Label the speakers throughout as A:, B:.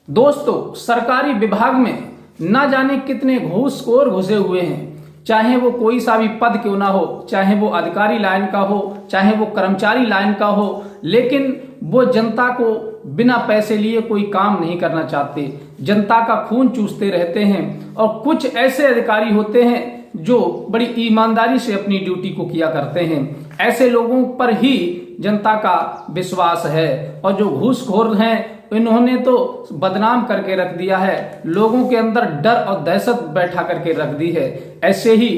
A: दोस्तों, सरकारी विभाग में ना जाने कितने घूसखोर घुसे हुए हैं। चाहे वो कोई सा भी पद क्यों ना हो, चाहे वो अधिकारी लाइन का हो, चाहे वो कर्मचारी लाइन का हो, लेकिन वो जनता को बिना पैसे लिए कोई काम नहीं करना चाहते। जनता का खून चूसते रहते हैं। और कुछ ऐसे अधिकारी होते हैं जो बड़ी ईमानदारी से अपनी ड्यूटी को किया करते हैं। ऐसे लोगों पर ही जनता का विश्वास है। और जो घूसखोर हैं, इन्होंने तो बदनाम करके रख दिया है, लोगों के अंदर डर और दहशत बैठा करके रख दी है। ऐसे ही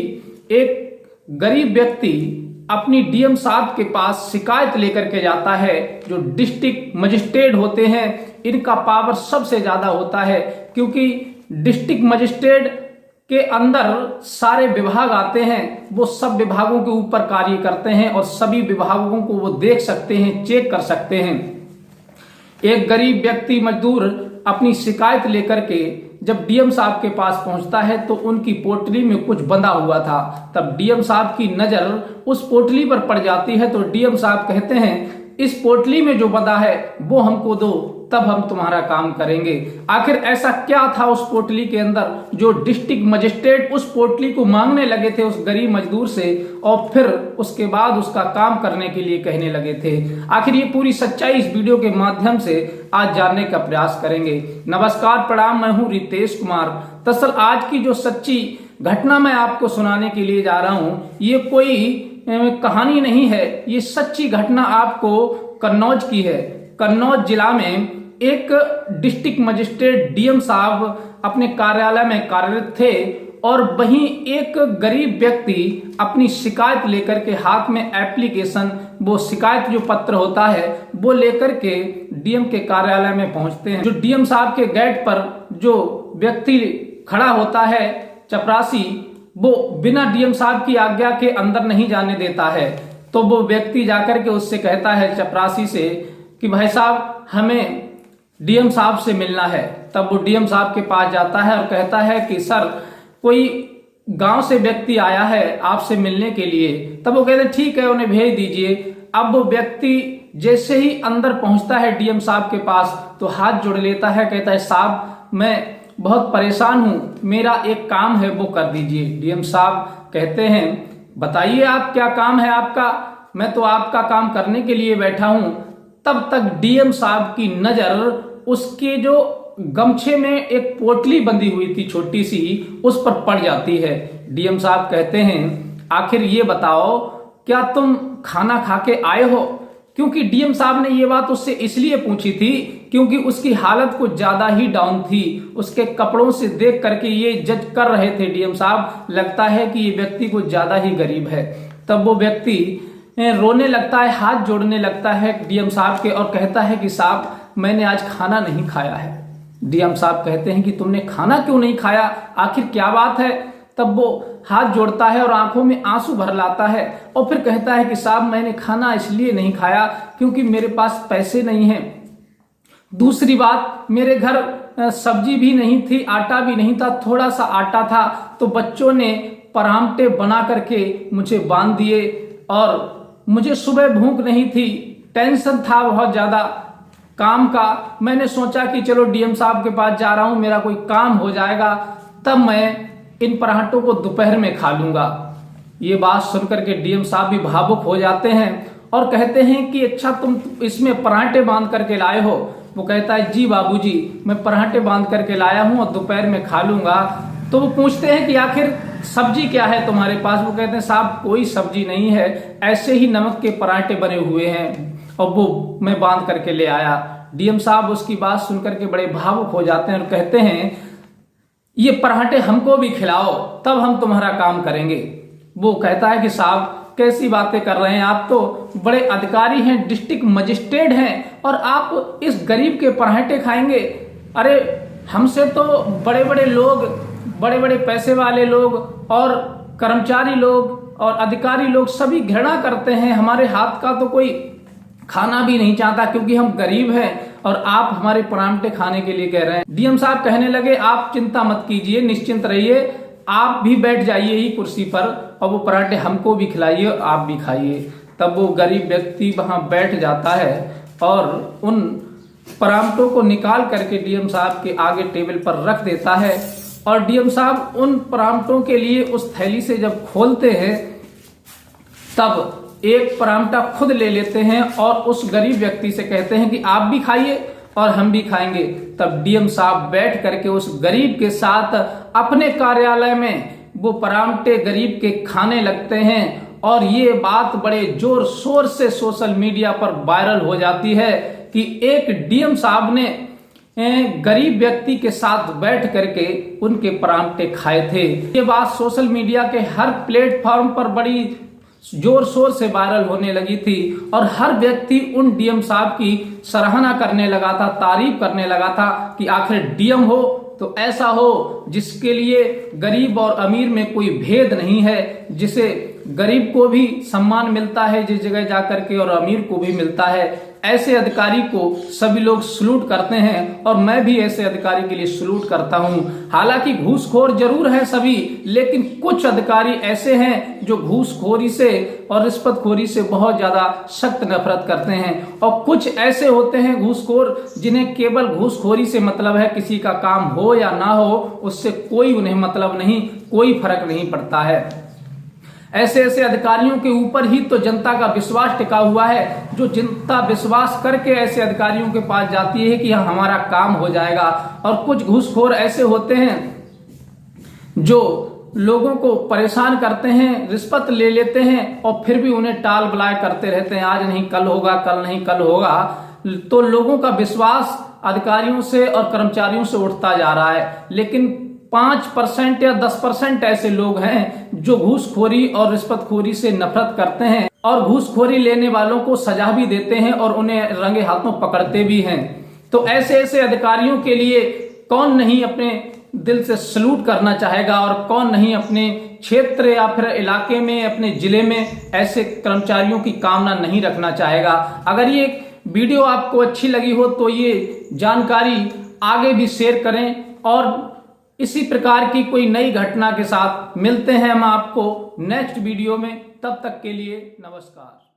A: एक गरीब व्यक्ति अपनी डीएम साहब के पास शिकायत लेकर के जाता है। जो डिस्ट्रिक्ट मजिस्ट्रेट होते हैं, इनका पावर सबसे ज्यादा होता है, क्योंकि डिस्ट्रिक्ट मजिस्ट्रेट के अंदर सारे विभाग आते हैं। वो सब विभागों के ऊपर कार्य करते हैं और सभी विभागों को वो देख सकते हैं, चेक कर सकते हैं। एक गरीब व्यक्ति मजदूर अपनी शिकायत लेकर के जब डीएम साहब के पास पहुंचता है तो उनकी पोटली में कुछ बंधा हुआ था। तब डीएम साहब की नजर उस पोटली पर पड़ जाती है तो डीएम साहब कहते हैं, इस पोटली में जो बंधा है वो हमको दो, तब हम तुम्हारा काम करेंगे। आखिर ऐसा क्या था उस पोटली के अंदर जो डिस्ट्रिक्ट मजिस्ट्रेट उस पोटली को मांगने लगे थे उस गरीब मजदूर से, और फिर उसके बाद उसका काम करने के लिए कहने लगे थे। आखिर ये पूरी सच्चाई इस वीडियो के माध्यम से आज जानने का प्रयास करेंगे। नमस्कार, प्रणाम, मैं हूं रितेश कुमार। दरअसल आज की जो सच्ची घटना मैं आपको सुनाने के लिए जा रहा हूं, ये कोई कहानी नहीं है, ये सच्ची घटना आपको कन्नौज की है। कन्नौज जिला में एक डिस्ट्रिक्ट मजिस्ट्रेट डीएम साहब अपने कार्यालय में कार्यरत थे और वहीं एक गरीब व्यक्ति अपनी शिकायत लेकर के हाथ में एप्लीकेशन, वो शिकायत जो पत्र होता है वो लेकर के डीएम के कार्यालय में पहुंचते हैं। जो डीएम साहब के गेट पर जो व्यक्ति खड़ा होता है, चपरासी, वो बिना डीएम साहब की आज्ञा के अंदर नहीं जाने देता है। तो वो व्यक्ति जाकर के उससे कहता है, चपरासी से, कि भाई साहब हमें डीएम साहब से मिलना है। तब वो डीएम साहब के पास जाता है और कहता है कि सर, कोई गांव से व्यक्ति आया है आपसे मिलने के लिए। तब वो कहते हैं ठीक है, उन्हें भेज दीजिए। अब वो व्यक्ति जैसे ही अंदर पहुंचता है डीएम साहब के पास तो हाथ जोड़ लेता है, कहता है साहब मैं बहुत परेशान हूं, मेरा एक काम है वो कर दीजिए। डीएम साहब कहते हैं बताइए आप क्या काम है आपका, मैं तो आपका काम करने के लिए बैठा हूं। तब तक डीएम साहब की नजर उसके जो गमछे में एक पोटली बंधी हुई थी छोटी सी, उस पर पड़ जाती है। डीएम साहब कहते हैं आखिर ये बताओ क्या तुम खाना खा के आए हो? क्योंकि डीएम साहब ने ये बात उससे इसलिए पूछी थी क्योंकि उसकी हालत कुछ ज्यादा ही डाउन थी। उसके कपड़ों से देख करके ये जज कर रहे थे डीएम साहब, लगता है कि ये व्यक्ति कुछ ज्यादा ही गरीब है। तब वो व्यक्ति रोने लगता है, हाथ जोड़ने लगता है डीएम साहब के और कहता है कि साहब मैंने आज खाना नहीं खाया है। डीएम साहब कहते हैं कि तुमने खाना क्यों नहीं खाया, आखिर क्या बात है? तब वो हाथ जोड़ता है और आंखों में आंसू भर लाता है और फिर कहता है कि साहब मैंने खाना इसलिए नहीं खाया क्योंकि मेरे पास पैसे नहीं हैं। दूसरी बात, मेरे घर सब्जी भी नहीं थी, आटा भी नहीं था, थोड़ा सा आटा था तो बच्चों ने परांठे बना करके मुझे बांध दिए और मुझे सुबह भूख नहीं थी, टेंशन था बहुत ज्यादा काम का। मैंने सोचा कि चलो डीएम साहब के पास जा रहा हूं, मेरा कोई काम हो जाएगा, तब मैं इन पराठों को दोपहर में खा लूंगा। ये बात सुनकर के डीएम साहब भी भावुक हो जाते हैं और कहते हैं कि अच्छा तुम इसमें पराठे बांध करके लाए हो? वो कहता है जी बाबूजी, मैं पराठे बांध करके लाया हूं और दोपहर में खा लूंगा। तो वो पूछते हैं कि आखिर सब्जी क्या है तुम्हारे पास? वो कहते हैं साहब कोई सब्जी नहीं है, ऐसे ही नमक के पराठे बने हुए हैं और वो मैं बांध करके ले आया। डीएम साहब उसकी बात सुनकर के बड़े भावुक हो जाते हैं और कहते हैं ये पराठे हमको भी खिलाओ, तब हम तुम्हारा काम करेंगे। वो कहता है कि साहब कैसी बातें कर रहे हैं, आप तो बड़े अधिकारी हैं, डिस्ट्रिक्ट मजिस्ट्रेट हैं और आप इस गरीब के पराठे खाएंगे? अरे हमसे तो बड़े बड़े लोग, बड़े बड़े पैसे वाले लोग और कर्मचारी लोग और अधिकारी लोग सभी घृणा करते हैं, हमारे हाथ का तो कोई खाना भी नहीं चाहता क्योंकि हम गरीब हैं और आप हमारे परांठे खाने के लिए कह रहे हैं। डीएम साहब कहने लगे आप चिंता मत कीजिए, निश्चिंत रहिए, आप भी बैठ जाइए ही कुर्सी पर और वो पराठे हमको भी खिलाइए और आप भी खाइए। तब वो गरीब व्यक्ति वहां बैठ जाता है और उन परामठों को निकाल करके डीएम साहब के आगे टेबल पर रख देता है और डीएम साहब उन परामठों के लिए उस थैली से जब खोलते हैं तब एक परामठा खुद ले लेते हैं और उस गरीब व्यक्ति से कहते हैं कि आप भी खाइए और हम भी खाएंगे। तब डीएम साहब बैठ करके उस गरीब के साथ अपने कार्यालय में वो परामठे गरीब के खाने लगते हैं और ये बात बड़े जोर शोर से सोशल मीडिया पर वायरल हो जाती है कि एक डीएम साहब ने गरीब व्यक्ति के साथ बैठ करके उनके परामठे खाए थे। ये बात सोशल मीडिया के हर प्लेटफॉर्म पर बड़ी जोर शोर से वायरल होने लगी थी और हर व्यक्ति उन डीएम साहब की सराहना करने लगा था, तारीफ करने लगा था कि आखिर डीएम हो तो ऐसा हो जिसके लिए गरीब और अमीर में कोई भेद नहीं है, जिसे गरीब को भी सम्मान मिलता है जिस जगह जाकर के और अमीर को भी मिलता है। ऐसे अधिकारी को सभी लोग सलूट करते हैं और मैं भी ऐसे अधिकारी के लिए सलूट करता हूं। हालांकि घूसखोर जरूर है सभी, लेकिन कुछ अधिकारी ऐसे हैं जो घूसखोरी से और रिश्वतखोरी से बहुत ज्यादा सख्त नफरत करते हैं और कुछ ऐसे होते हैं घूसखोर जिन्हें केवल घूसखोरी से मतलब है, किसी का काम हो या ना हो उससे कोई उन्हें मतलब नहीं, कोई फर्क नहीं पड़ता है। ऐसे ऐसे अधिकारियों के ऊपर ही तो जनता का विश्वास टिका हुआ है। जो जनता विश्वास करके ऐसे अधिकारियों के पास जाती है कि हमारा काम हो जाएगा। और कुछ घूसखोर ऐसे होते हैं जो लोगों को परेशान करते हैं, रिश्वत ले लेते हैं और फिर भी उन्हें टाल बलाय करते रहते हैं, आज नहीं कल होगा, कल नहीं कल होगा। तो लोगों का विश्वास अधिकारियों से और कर्मचारियों से उठता जा रहा है, लेकिन 5% या 10% ऐसे लोग हैं जो घूसखोरी और रिश्वतखोरी से नफरत करते हैं और घूसखोरी लेने वालों को सजा भी देते हैं और उन्हें रंगे हाथों पकड़ते भी हैं। तो ऐसे ऐसे अधिकारियों के लिए कौन नहीं अपने दिल से सलूट करना चाहेगा और कौन नहीं अपने क्षेत्र या फिर इलाके में, अपने जिले में ऐसे कर्मचारियों की कामना नहीं रखना चाहेगा। अगर ये वीडियो आपको अच्छी लगी हो तो ये जानकारी आगे भी शेयर करें और इसी प्रकार की कोई नई घटना के साथ मिलते हैं हम आपको नेक्स्ट वीडियो में। तब तक के लिए नमस्कार।